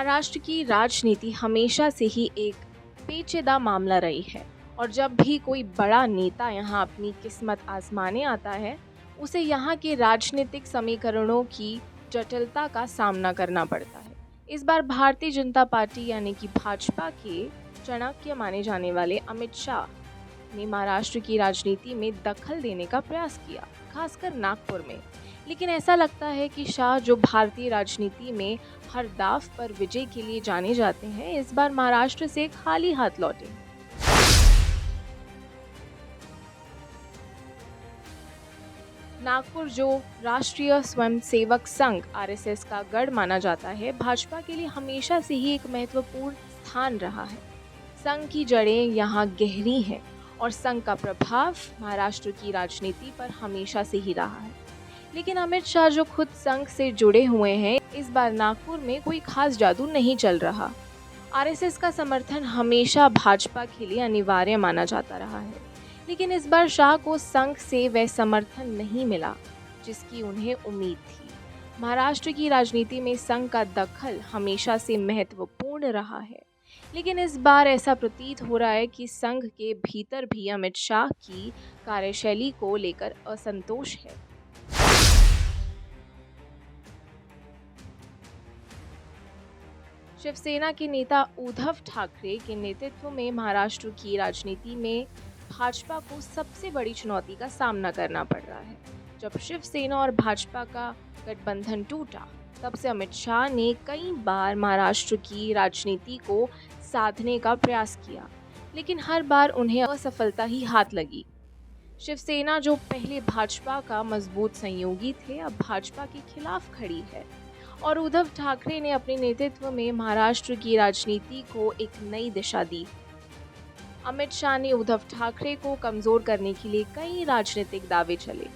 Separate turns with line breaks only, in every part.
महाराष्ट्र की राजनीति हमेशा से ही एक पेचीदा मामला रही है और जब भी कोई बड़ा नेता यहाँ अपनी किस्मत आजमाने आता है उसे यहाँ के राजनीतिक समीकरणों की जटिलता का सामना करना पड़ता है। इस बार भारतीय जनता पार्टी यानी कि भाजपा के चाणक्य माने जाने वाले अमित शाह ने महाराष्ट्र की राजनीति में दखल देने का प्रयास किया, खासकर नागपुर में। लेकिन ऐसा लगता है कि शाह, जो भारतीय राजनीति में हर दाव पर विजय के लिए जाने जाते हैं, इस बार महाराष्ट्र से खाली हाथ लौटे। नागपुर, जो राष्ट्रीय स्वयंसेवक संघ आरएसएस का गढ़ माना जाता है, भाजपा के लिए हमेशा से ही एक महत्वपूर्ण स्थान रहा है। संघ की जड़ें यहाँ गहरी हैं और संघ का प्रभाव महाराष्ट्र की राजनीति पर हमेशा से ही रहा है। लेकिन अमित शाह, जो खुद संघ से जुड़े हुए हैं, इस बार नागपुर में कोई खास जादू नहीं चल रहा। आरएसएस का समर्थन हमेशा भाजपा के लिए अनिवार्य माना जाता रहा है, लेकिन इस बार शाह को संघ से वह समर्थन नहीं मिला जिसकी उन्हें उम्मीद थी। महाराष्ट्र की राजनीति में संघ का दखल हमेशा से महत्वपूर्ण रहा है, लेकिन इस बार ऐसा प्रतीत हो रहा है कि संघ के भीतर भी अमित शाह की कार्यशैली को लेकर असंतोष है। शिवसेना के नेता उद्धव ठाकरे के नेतृत्व में महाराष्ट्र की राजनीति में भाजपा को सबसे बड़ी चुनौती का सामना करना पड़ रहा है। जब शिवसेना और भाजपा का गठबंधन टूटा, तब से अमित शाह ने कई बार महाराष्ट्र की राजनीति को साधने का प्रयास किया, लेकिन हर बार उन्हें असफलता ही हाथ लगी। शिवसेना, जो पहले भाजपा का मजबूत सहयोगी थे, अब भाजपा के खिलाफ खड़ी है और उद्धव ठाकरे ने अपने नेतृत्व में महाराष्ट्र की राजनीति को एक नई दिशा दी। अमित शाह ने उद्धव ठाकरे को कमजोर करने के लिए कई राजनीतिक दावे चले,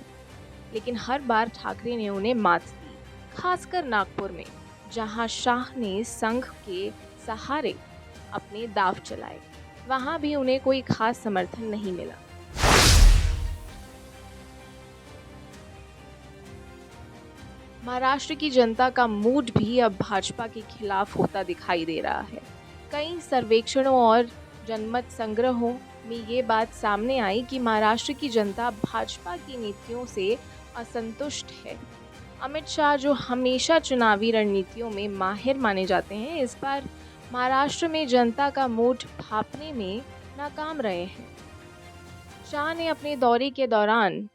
लेकिन हर बार ठाकरे ने उन्हें मात दी, खासकर नागपुर में, जहां शाह ने संघ के सहारे अपने दाव चलाए। वहां भी उन्हें कोई खास समर्थन नहीं मिला। महाराष्ट्र की जनता का मूड भी अब भाजपा के खिलाफ होता दिखाई दे रहा है। कई सर्वेक्षणों और जनमत संग्रहों में ये बात सामने आई कि महाराष्ट्र की जनता भाजपा की नीतियों से असंतुष्ट है। अमित शाह, जो हमेशा चुनावी रणनीतियों में माहिर माने जाते हैं, इस बार महाराष्ट्र में जनता का मूड भांपने में नाकाम रहे हैं। शाह ने अपने दौरे के दौरान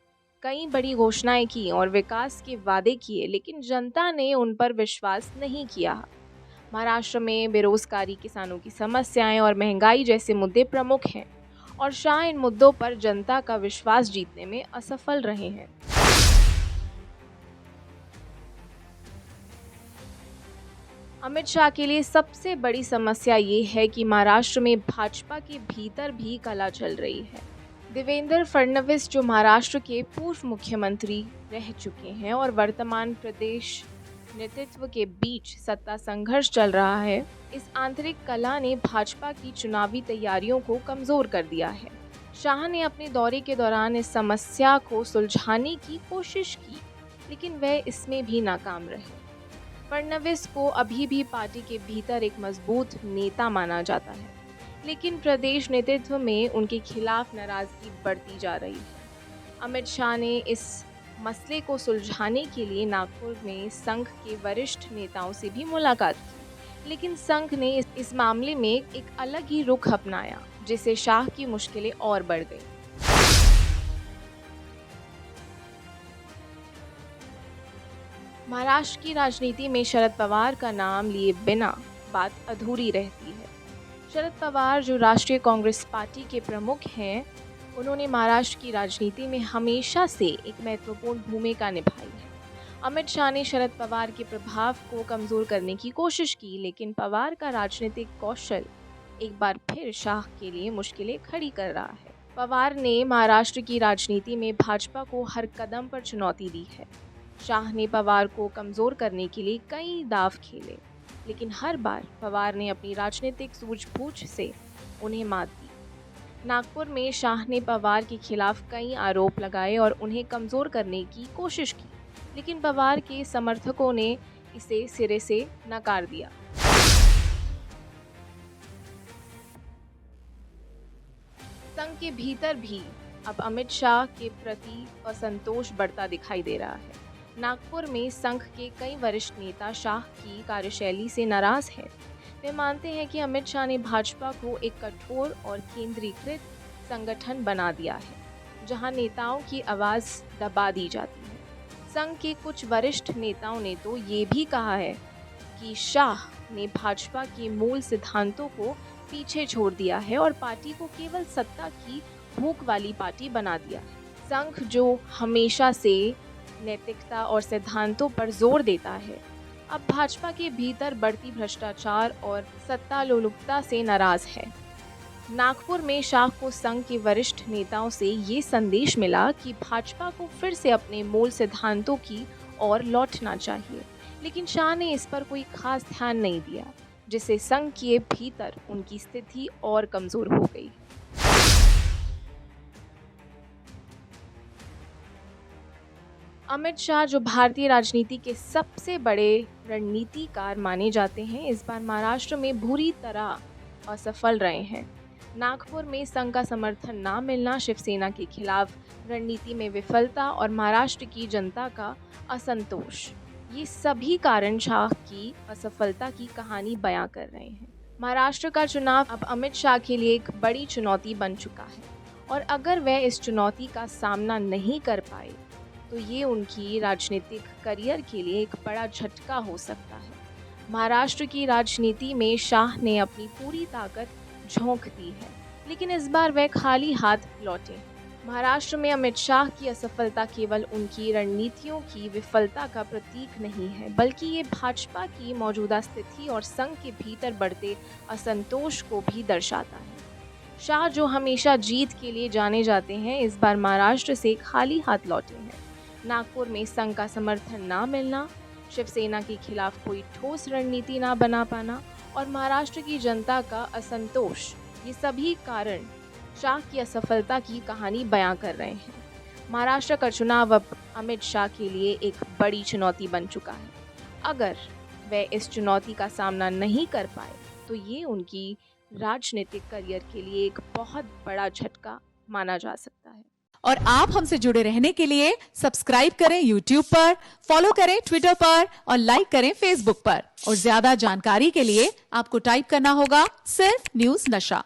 कई बड़ी घोषणाएं की और विकास के वादे किए, लेकिन जनता ने उन पर विश्वास नहीं किया। महाराष्ट्र में बेरोजगारी, किसानों की समस्याएं और महंगाई जैसे मुद्दे प्रमुख हैं और शाह इन मुद्दों पर जनता का विश्वास जीतने में असफल रहे हैं। अमित शाह के लिए सबसे बड़ी समस्या ये है कि महाराष्ट्र में भाजपा के भीतर भी कलह चल रही है। देवेंद्र फडणवीस, जो महाराष्ट्र के पूर्व मुख्यमंत्री रह चुके हैं, और वर्तमान प्रदेश नेतृत्व के बीच सत्ता संघर्ष चल रहा है। इस आंतरिक कलह ने भाजपा की चुनावी तैयारियों को कमजोर कर दिया है। शाह ने अपने दौरे के दौरान इस समस्या को सुलझाने की कोशिश की, लेकिन वह इसमें भी नाकाम रहे। फडणवीस को अभी भी पार्टी के भीतर एक मजबूत नेता माना जाता है, लेकिन प्रदेश नेतृत्व में उनके खिलाफ नाराजगी बढ़ती जा रही है। अमित शाह ने इस मसले को सुलझाने के लिए नागपुर में संघ के वरिष्ठ नेताओं से भी मुलाकात की, लेकिन संघ ने इस मामले में एक अलग ही रुख अपनाया, जिससे शाह की मुश्किलें और बढ़ गईं। महाराष्ट्र की राजनीति में शरद पवार का नाम लिए बिना बात अधूरी रहती है। शरद पवार, जो राष्ट्रीय कांग्रेस पार्टी के प्रमुख हैं, उन्होंने महाराष्ट्र की राजनीति में हमेशा से एक महत्वपूर्ण भूमिका निभाई है। अमित शाह ने शरद पवार के प्रभाव को कमजोर करने की कोशिश की, लेकिन पवार का राजनीतिक कौशल एक बार फिर शाह के लिए मुश्किलें खड़ी कर रहा है। पवार ने महाराष्ट्र की राजनीति में भाजपा को हर कदम पर चुनौती दी है। शाह ने पवार को कमजोर करने के लिए कई दाव खेले, लेकिन हर बार पवार ने अपनी राजनीतिक सूझबूझ से उन्हें मात दी। नागपुर में शाह ने पवार के खिलाफ कई आरोप लगाए और उन्हें कमज़ोर करने की कोशिश की, लेकिन पवार के समर्थकों ने इसे सिरे से नकार दिया। के भीतर भी अब अमित शाह के प्रति असंतोष बढ़ता दिखाई दे रहा है। नागपुर में संघ के कई वरिष्ठ नेता शाह की कार्यशैली से नाराज हैं। वे मानते हैं कि अमित शाह ने भाजपा को एक कठोर और केंद्रीकृत संगठन बना दिया है, जहां नेताओं की आवाज़ दबा दी जाती है। संघ के कुछ वरिष्ठ नेताओं ने तो ये भी कहा है कि शाह ने भाजपा के मूल सिद्धांतों को पीछे छोड़ दिया है और पार्टी को केवल सत्ता की भूख वाली पार्टी बना दिया है। संघ जो हमेशा से नैतिकता और सिद्धांतों पर जोर देता है, अब भाजपा के भीतर बढ़ती भ्रष्टाचार और सत्ता लोलुपता से नाराज है। नागपुर में शाह को संघ के वरिष्ठ नेताओं से ये संदेश मिला कि भाजपा को फिर से अपने मूल सिद्धांतों की ओर लौटना चाहिए, लेकिन शाह ने इस पर कोई खास ध्यान नहीं दिया, जिससे संघ के भीतर उनकी स्थिति और कमजोर हो गई। अमित शाह, जो भारतीय राजनीति के सबसे बड़े रणनीतिकार माने जाते हैं, इस बार महाराष्ट्र में बुरी तरह असफल रहे हैं। नागपुर में संघ का समर्थन ना मिलना, शिवसेना के खिलाफ रणनीति में विफलता और महाराष्ट्र की जनता का असंतोष, ये सभी कारण शाह की असफलता की कहानी बयां कर रहे हैं। महाराष्ट्र का चुनाव अब अमित शाह के लिए एक बड़ी चुनौती बन चुका है और अगर वह इस चुनौती का सामना नहीं कर पाए तो ये उनकी राजनीतिक करियर के लिए एक बड़ा झटका हो सकता है। महाराष्ट्र की राजनीति में शाह ने अपनी पूरी ताकत झोंक दी है, लेकिन इस बार वह खाली हाथ लौटे। महाराष्ट्र में अमित शाह की असफलता केवल उनकी रणनीतियों की विफलता का प्रतीक नहीं है, बल्कि ये भाजपा की मौजूदा स्थिति और संघ के भीतर बढ़ते असंतोष को भी दर्शाता है। शाह, जो हमेशा जीत के लिए जाने जाते हैं, इस बार महाराष्ट्र से खाली हाथ लौटे हैं। नागपुर में संघ का समर्थन ना मिलना, शिवसेना के खिलाफ कोई ठोस रणनीति ना बना पाना और महाराष्ट्र की जनता का असंतोष, ये सभी कारण शाह की असफलता की कहानी बयां कर रहे हैं। महाराष्ट्र का चुनाव अब अमित शाह के लिए एक बड़ी चुनौती बन चुका है। अगर वे इस चुनौती का सामना नहीं कर पाए तो ये उनकी राजनीतिक करियर के लिए एक बहुत बड़ा झटका माना जा सकता है।
और आप हमसे जुड़े रहने के लिए सब्सक्राइब करें YouTube पर, फॉलो करें Twitter पर और लाइक करें Facebook पर। और ज्यादा जानकारी के लिए आपको टाइप करना होगा सिर्फ न्यूज़ नशा।